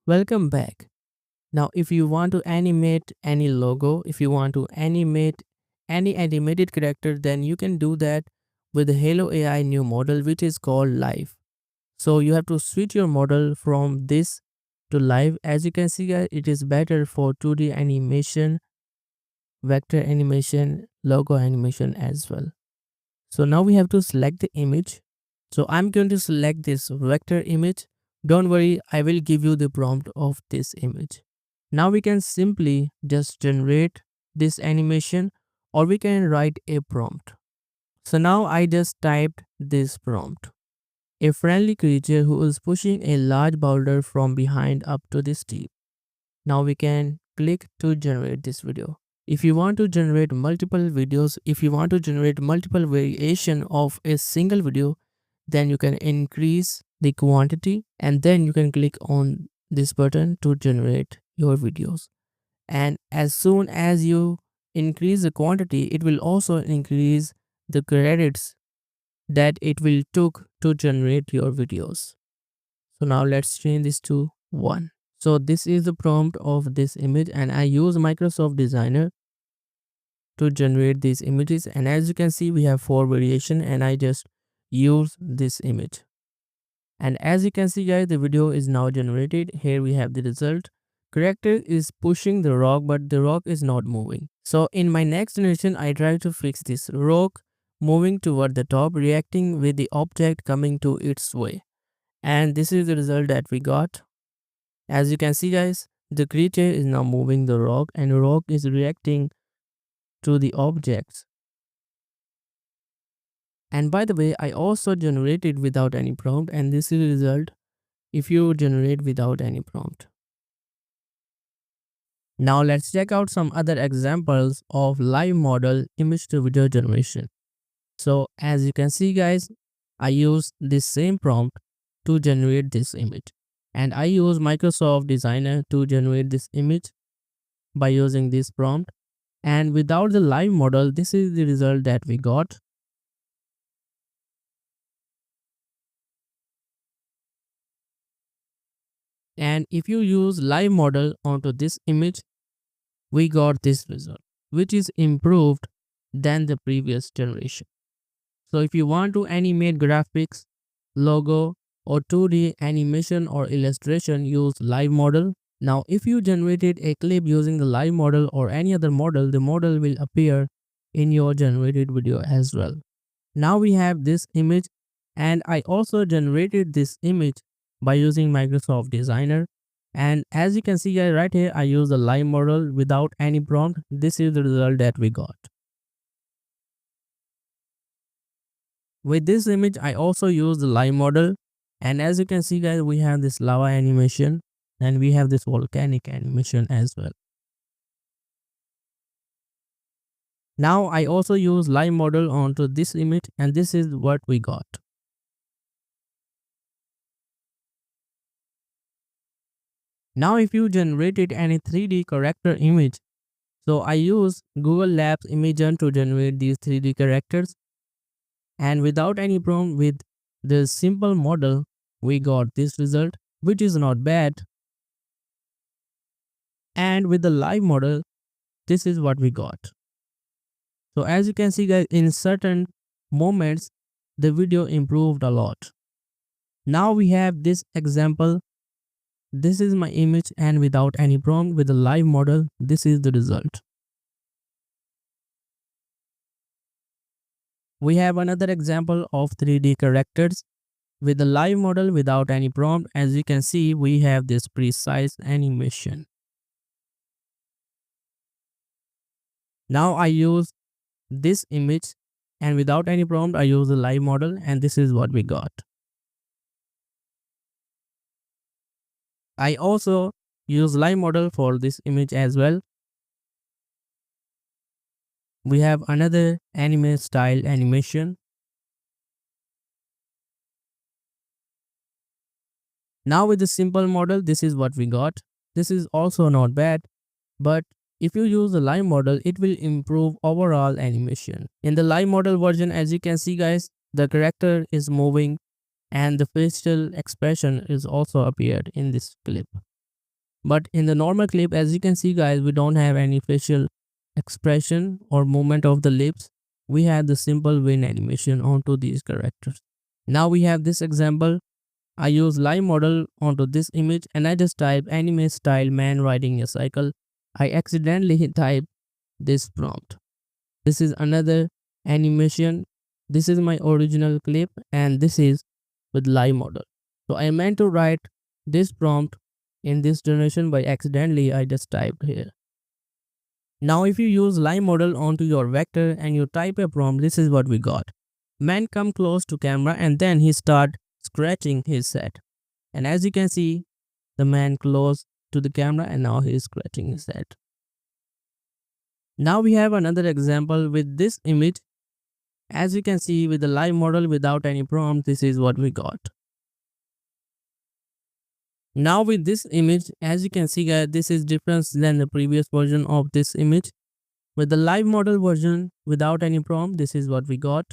Welcome back. Now, if you want to animate any logo, if you want to animate any animated character, then you can do that with the Halo AI new model, which is called Live. So you have to switch your model from this to Live. As you can see, guys, it is better for 2D animation, vector animation, logo animation as well. So now we have to select the image. So I'm going to select this vector image. Don't worry, I will give you the prompt of this image. Now we can simply just generate this animation, or we can write a prompt. So now I just typed this prompt. A friendly creature who is pushing a large boulder from behind up to the steep. Now we can click to generate this video. If you want to generate multiple videos, if you want to generate multiple variation of a single video, then you can increase the quantity and then you can click on this button to generate your videos. And as soon as you increase the quantity, it will also increase the credits that it will took to generate your videos. So now let's change this to 1. So this is the prompt of this image, and I use Microsoft Designer to generate these images. And as you can see, we have 4 variation, and I just use this image. And as you can see, guys, the video is now generated. Here we have the result. Character is pushing the rock, but the rock is not moving. So in my next generation, I try to fix this rock moving toward the top, reacting with the object coming to its way. And this is the result that we got. As you can see, guys, the creature is now moving the rock, and the rock is reacting to the objects. And by the way, I also generated without any prompt, and this is the result if you generate without any prompt. Now let's check out some other examples of live model image to video generation. So as you can see, guys, I use this same prompt to generate this image, and I use Microsoft Designer to generate this image by using this prompt. And without the live model, this is the result that we got. And if you use live model onto this image, we got this result, which is improved than the previous generation. So if you want to animate graphics, logo, or 2D animation or illustration, use live model. Now if you generated a clip using the live model or any other model, the model will appear in your generated video as well. Now we have this image, and I also generated this image by using Microsoft Designer. And as you can see, guys, right here, I use the live model without any prompt. This is the result that we got. With this image, I also use the live model. And as you can see, guys, we have this lava animation and we have this volcanic animation as well. Now I also use live model onto this image, and this is what we got. Now if you generated any 3D character image, so I use Google Labs Imagen to generate these 3D characters, and without any prompt, with the simple model, we got this result, which is not bad. And with the live model, this is what we got. So as you can see, guys, in certain moments, the video improved a lot. Now we have this example. This is my image, and without any prompt, with the live model, this is the result. We have another example of 3D characters. With the live model without any prompt, as you can see, we have this precise animation. Now I use this image, and without any prompt, I use the live model, and this is what we got. I also use live model for this image as well. We have another anime style animation. Now with the simple model, this is what we got. This is also not bad, but if you use the live model, it will improve overall animation. In the live model version, as you can see, guys, the character is moving and the facial expression is also appeared in this clip. But in the normal clip, as you can see guys, we don't have any facial expression or movement of the lips. We have the simple wind animation onto these characters. Now we have this example. I use live model onto this image and I just type anime style man riding a cycle. I accidentally type this prompt. This is another animation. This is my original clip and this is with live model. So I meant to write this prompt in this generation, by accidentally I just typed here. Now if you use live model onto your vector and you type a prompt, this is what we got. Man come close to camera and then he start scratching his head. And as you can see, the man close to the camera and now he is scratching his head. Now we have another example with this image. As you can see, with the live model without any prompt, this is what we got. Now with this image, as you can see guys, this is different than the previous version of this image. With the live model version without any prompt, this is what we got.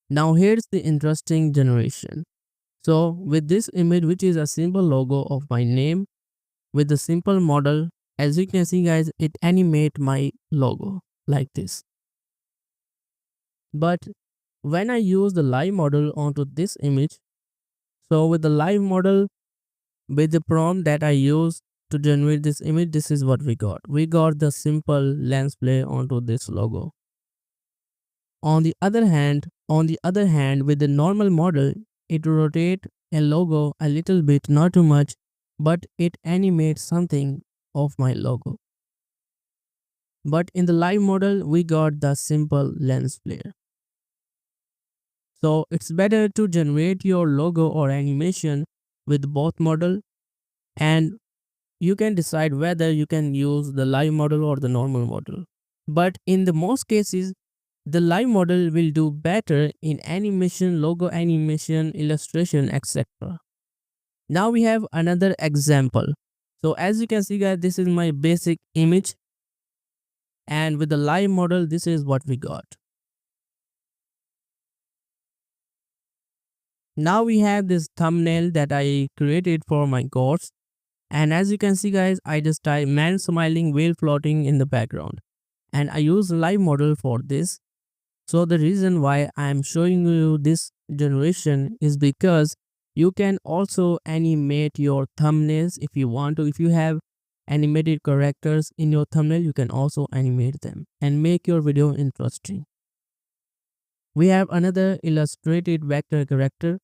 Now here's the interesting generation. So with this image, which is a simple logo of my name, with the simple model, as you can see guys, it animate my logo like this. But when I use the live model onto this image, so with the live model, with the prompt that I use to generate this image, this is what we got. We got the simple lens flare onto this logo. On the other hand, with the normal model, it rotates a logo a little bit, not too much, but it animates something of my logo. But in the live model, we got the simple lens flare. So it's better to generate your logo or animation with both model, and you can decide whether you can use the live model or the normal model. But in the most cases, the live model will do better in animation, logo animation, illustration, etc. Now we have another example. So as you can see guys, this is my basic image, and with the live model, this is what we got. Now we have this thumbnail that I created for my course, and as you can see guys, I just type man smiling whale floating in the background, and I use live model for this. So the reason why I am showing you this generation is because you can also animate your thumbnails if you want to. If you have animated characters in your thumbnail, you can also animate them and make your video interesting. We have another illustrated vector character.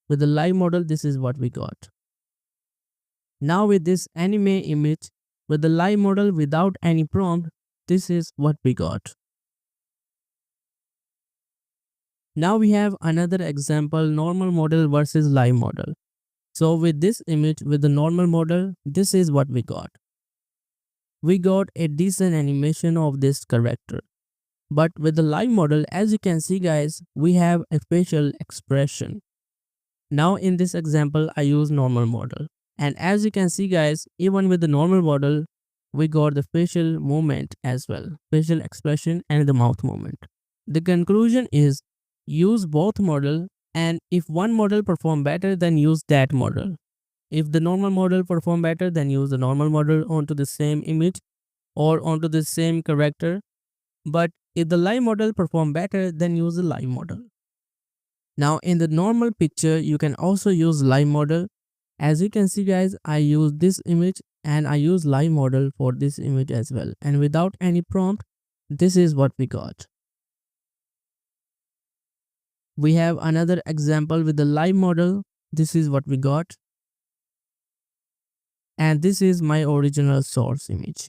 With the live model, this is what we got. Now with this anime image, with the live model without any prompt, this is what we got. Now we have another example, normal model versus live model. So with this image, with the normal model, this is what we got. We got a decent animation of this character. But with the live model, as you can see guys, we have a facial expression. Now in this example, I use normal model. And as you can see guys, even with the normal model, we got the facial movement as well. Facial expression and the mouth movement. The conclusion is use both model, and if one model perform better, then use that model. If the normal model perform better, then use the normal model onto the same image or onto the same character. But if the live model perform better, then use the live model. Now in the normal picture, you can also use live model. As you can see guys, I use this image and I use live model for this image as well. And without any prompt, this is what we got. We have another example with the live model. This is what we got. And this is my original source image.